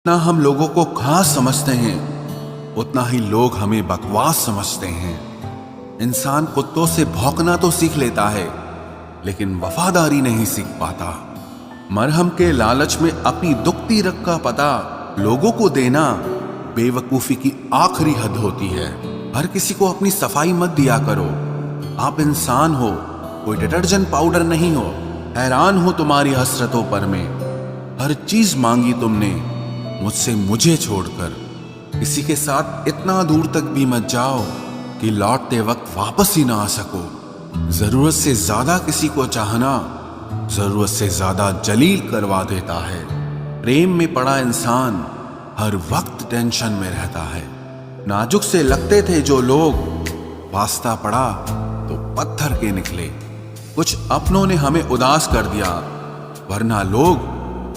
जितना हम लोगों को खास समझते हैं उतना ही लोग हमें बकवास समझते हैं। इंसान कुत्तों से भौंकना तो सीख लेता है लेकिन वफादारी नहीं सीख पाता। मरहम के लालच में अपनी दुखती रग का पता लोगों को देना बेवकूफी की आखिरी हद होती है। हर किसी को अपनी सफाई मत दिया करो। आप इंसान हो, कोई डिटर्जेंट पाउडर नहीं हो। हैरान हो तुम्हारी हसरतों पर मैं। हर चीज मांगी तुमने मुझसे मुझे छोड़कर। किसी के साथ इतना दूर तक भी मत जाओ कि लौटते वक्त वापस ही ना आ सको। जरूरत से ज्यादा किसी को चाहना जरूरत से ज्यादा जलील करवा देता है। प्रेम में पड़ा इंसान हर वक्त टेंशन में रहता है। नाजुक से लगते थे जो लोग, वास्ता पड़ा तो पत्थर के निकले। कुछ अपनों ने हमें उदास कर दिया, वरना लोग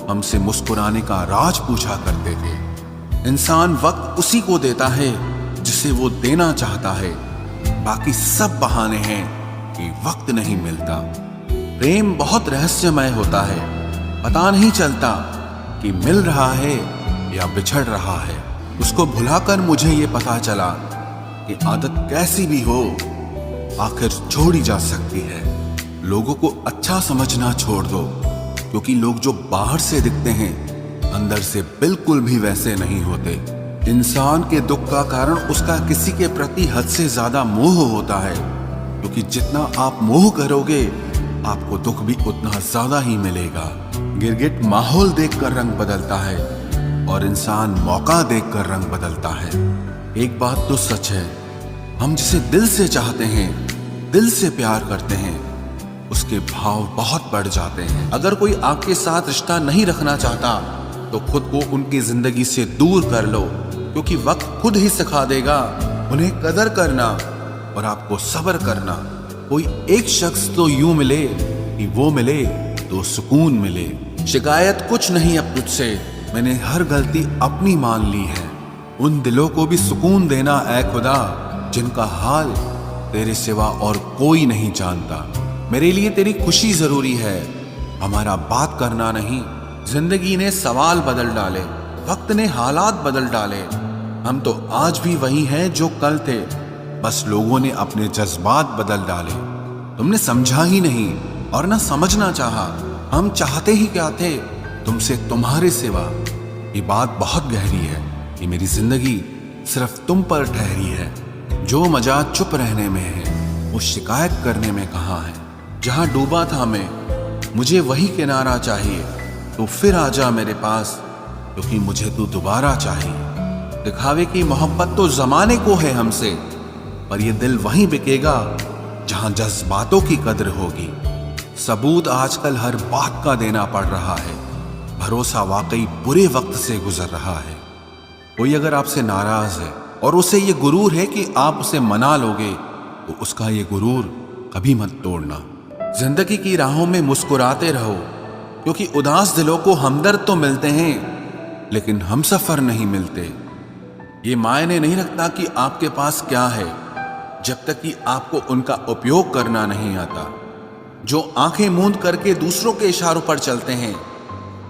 हमसे मुस्कुराने का राज पूछा करते थे। इंसान वक्त उसी को देता है जिसे वो देना चाहता है। बाकी सब बहाने हैं कि वक्त नहीं मिलता। प्रेम बहुत रहस्यमय होता है। पता नहीं चलता कि मिल रहा है या बिछड़ रहा है। उसको भुलाकर मुझे ये पता चला कि आदत कैसी भी हो आखिर छोड़ी जा सकती है। लोगों को अच्छा समझना छोड़ दो, क्योंकि लोग जो बाहर से दिखते हैं अंदर से बिल्कुल भी वैसे नहीं होते। इंसान के दुख का कारण उसका किसी के प्रति हद से ज्यादा मोह होता है, क्योंकि जितना आप मोह करोगे आपको दुख भी उतना ज्यादा ही मिलेगा। गिरगिट माहौल देखकर रंग बदलता है और इंसान मौका देखकर रंग बदलता है। एक बात तो सच है, हम जिसे दिल से चाहते हैं, दिल से प्यार करते हैं, उसके भाव बहुत बढ़ जाते हैं। अगर कोई आपके साथ रिश्ता नहीं रखना चाहता तो खुद को उनकी जिंदगी से दूर कर लो, क्योंकि वक्त खुद ही सिखा देगा उन्हें कदर करना और आपको सब्र करना। कोई एक शख्स तो यूं मिले कि वो मिले तो सुकून मिले। शिकायत कुछ नहीं अब तुझसे, मैंने हर गलती अपनी मान ली है। उन दिलों को भी सुकून देना ऐ खुदा जिनका हाल तेरे सिवा और कोई नहीं जानता। मेरे लिए तेरी खुशी जरूरी है, हमारा बात करना नहीं। जिंदगी ने सवाल बदल डाले, वक्त ने हालात बदल डाले। हम तो आज भी वही हैं जो कल थे, बस लोगों ने अपने जज्बात बदल डाले। तुमने समझा ही नहीं और ना समझना चाहा। हम चाहते ही क्या थे तुमसे तुम्हारे सिवा। ये बात बहुत गहरी है कि मेरी जिंदगी सिर्फ तुम पर ठहरी है। जो मजा चुप रहने में है वो शिकायत करने में कहाँ है। जहां डूबा था मैं, मुझे वही किनारा चाहिए। तो फिर आजा मेरे पास, क्योंकि मुझे तू दोबारा चाहिए। दिखावे की मोहब्बत तो जमाने को है हमसे, पर ये दिल वहीं बिकेगा जहां जज्बातों की कद्र होगी। सबूत आजकल हर बात का देना पड़ रहा है। भरोसा वाकई बुरे वक्त से गुजर रहा है। कोई अगर आपसे नाराज है और उसे ये गुरूर है कि आप उसे मना लोगे, तो उसका ये गुरूर कभी मत तोड़ना। जिंदगी की राहों में मुस्कुराते रहो, क्योंकि उदास दिलों को हमदर्द तो मिलते हैं लेकिन हमसफर नहीं मिलते। ये मायने नहीं रखता कि आपके पास क्या है, जब तक कि आपको उनका उपयोग करना नहीं आता। जो आंखें मूंद करके दूसरों के इशारों पर चलते हैं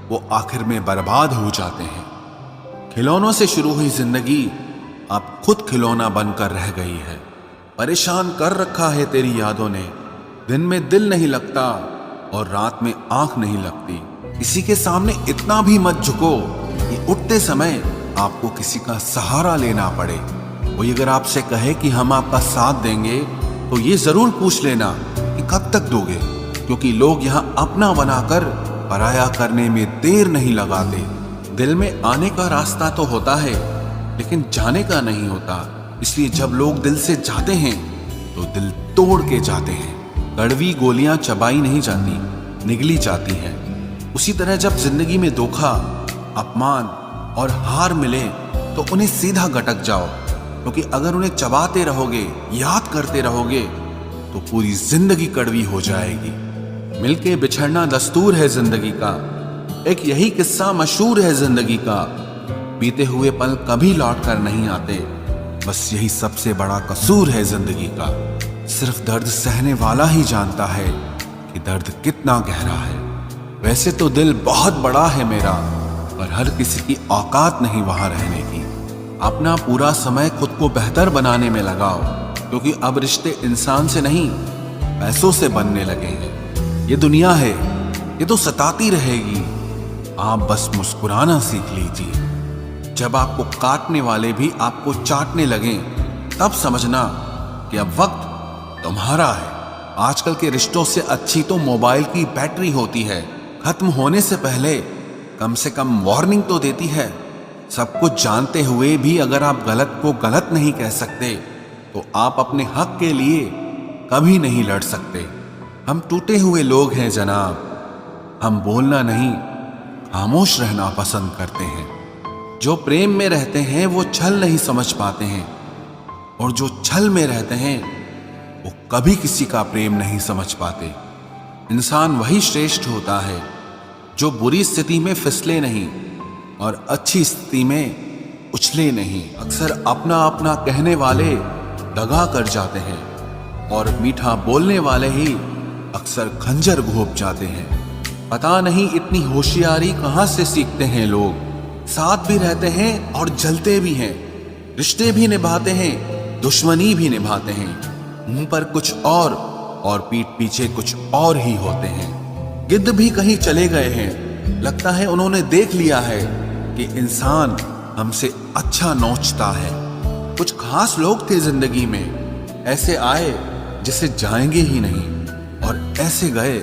वो आखिर में बर्बाद हो जाते हैं। खिलौनों से शुरू हुई जिंदगी अब खुद खिलौना बनकर रह गई है। परेशान कर रखा है तेरी यादों ने। दिन में दिल नहीं लगता और रात में आंख नहीं लगती। किसी के सामने इतना भी मत झुको कि उठते समय आपको किसी का सहारा लेना पड़े। कोई अगर आपसे कहे कि हम आपका साथ देंगे तो ये जरूर पूछ लेना कि कब तक दोगे, क्योंकि लोग यहाँ अपना बनाकर पराया करने में देर नहीं लगाते। दिल में आने का रास्ता तो होता है लेकिन जाने का नहीं होता। इसलिए जब लोग दिल से जाते हैं तो दिल तोड़ के जाते हैं। कड़वी गोलियां चबाई नहीं जाती, निगली जाती हैं। उसी तरह जब जिंदगी में धोखा, अपमान और हार मिले तो उन्हें सीधा गटक जाओ, क्योंकि अगर उन्हें चबाते रहोगे, याद करते रहोगे तो पूरी जिंदगी कड़वी हो जाएगी। मिलके बिछड़ना दस्तूर है जिंदगी का। एक यही किस्सा मशहूर है जिंदगी का। बीते हुए पल कभी लौट कर नहीं आते, बस यही सबसे बड़ा कसूर है जिंदगी का। सिर्फ दर्द सहने वाला ही जानता है कि दर्द कितना गहरा है। वैसे तो दिल बहुत बड़ा है मेरा, पर हर किसी की औकात नहीं वहां रहने की। अपना पूरा समय खुद को बेहतर बनाने में लगाओ, क्योंकि अब रिश्ते इंसान से नहीं पैसों से बनने लगे हैं। ये दुनिया है, ये तो सताती रहेगी। आप बस मुस्कुराना सीख लीजिए। जब आपको काटने वाले भी आपको चाटने लगें, तब समझना कि अब वक्त तुम्हारा है। आजकल के रिश्तों से अच्छी तो मोबाइल की बैटरी होती है, खत्म होने से पहले कम से कम वार्निंग तो देती है। सब कुछ जानते हुए भी अगर आप गलत को गलत नहीं कह सकते, तो आप अपने हक के लिए कभी नहीं लड़ सकते। हम टूटे हुए लोग हैं जनाब। हम बोलना नहीं, खामोश रहना पसंद करते हैं। जो प्रेम में रहते हैं वो छल नहीं समझ पाते हैं, और जो छल में रहते हैं वो कभी किसी का प्रेम नहीं समझ पाते। इंसान वही श्रेष्ठ होता है जो बुरी स्थिति में फिसले नहीं और अच्छी स्थिति में उछले नहीं। अक्सर अपना अपना कहने वाले दगा कर जाते हैं, और मीठा बोलने वाले ही अक्सर खंजर घोंप जाते हैं। पता नहीं इतनी होशियारी कहां से सीखते हैं लोग। साथ भी रहते हैं और जलते भी हैं, रिश्ते भी निभाते हैं, दुश्मनी भी निभाते हैं। मुंह पर कुछ और पीठ पीछे कुछ और ही होते हैं। गिद्ध भी कहीं चले गए हैं, लगता है उन्होंने देख लिया है कि इंसान हमसे अच्छा नोचता है। कुछ खास लोग थे जिंदगी में, ऐसे आए जिसे जाएंगे ही नहीं, और ऐसे गए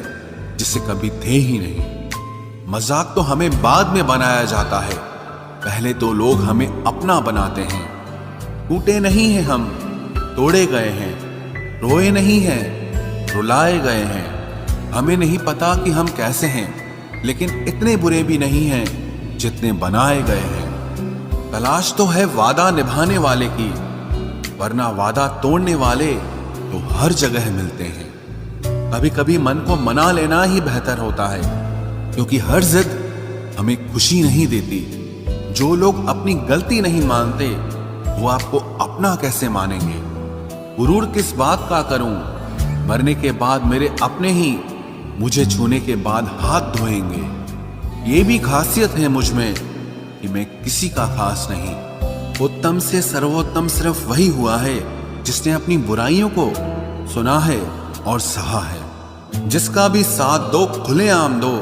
जिसे कभी थे ही नहीं। मजाक तो हमें बाद में बनाया जाता है, पहले तो लोग हमें अपना बनाते हैं। टूटे नहीं हैं हम, तोड़े गए हैं। रोए नहीं हैं, रुलाए गए हैं। हमें नहीं पता कि हम कैसे हैं, लेकिन इतने बुरे भी नहीं हैं जितने बनाए गए हैं। तलाश तो है वादा निभाने वाले की, वरना वादा तोड़ने वाले तो हर जगह मिलते हैं। कभी कभी मन को मना लेना ही बेहतर होता है, क्योंकि हर जिद हमें खुशी नहीं देती। जो लोग अपनी गलती नहीं मानते, वो आपको अपना कैसे मानेंगे। गुरूर किस बात का करूं, मरने के बाद मेरे अपने ही मुझे छूने के बाद हाथ धोएंगे। ये भी खासियत है मुझ में कि मैं किसी का खास नहीं। उत्तम से सर्वोत्तम सिर्फ वही हुआ है जिसने अपनी बुराइयों को सुना है और सहा है। जिसका भी साथ दो खुलेआम दो,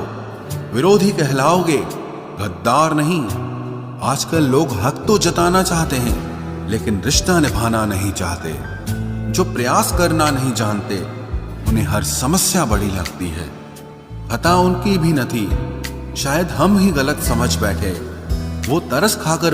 विरोधी कहलाओगे, गद्दार नहीं। आजकल लोग हक तो जताना चाहते हैं, लेकिन रिश्ता निभाना नहीं चाहते। जो प्रयास करना नहीं जानते, उन्हें हर समस्या बड़ी लगती है। खता उनकी भी न थी, शायद हम ही गलत समझ बैठे। वो तरस खाकर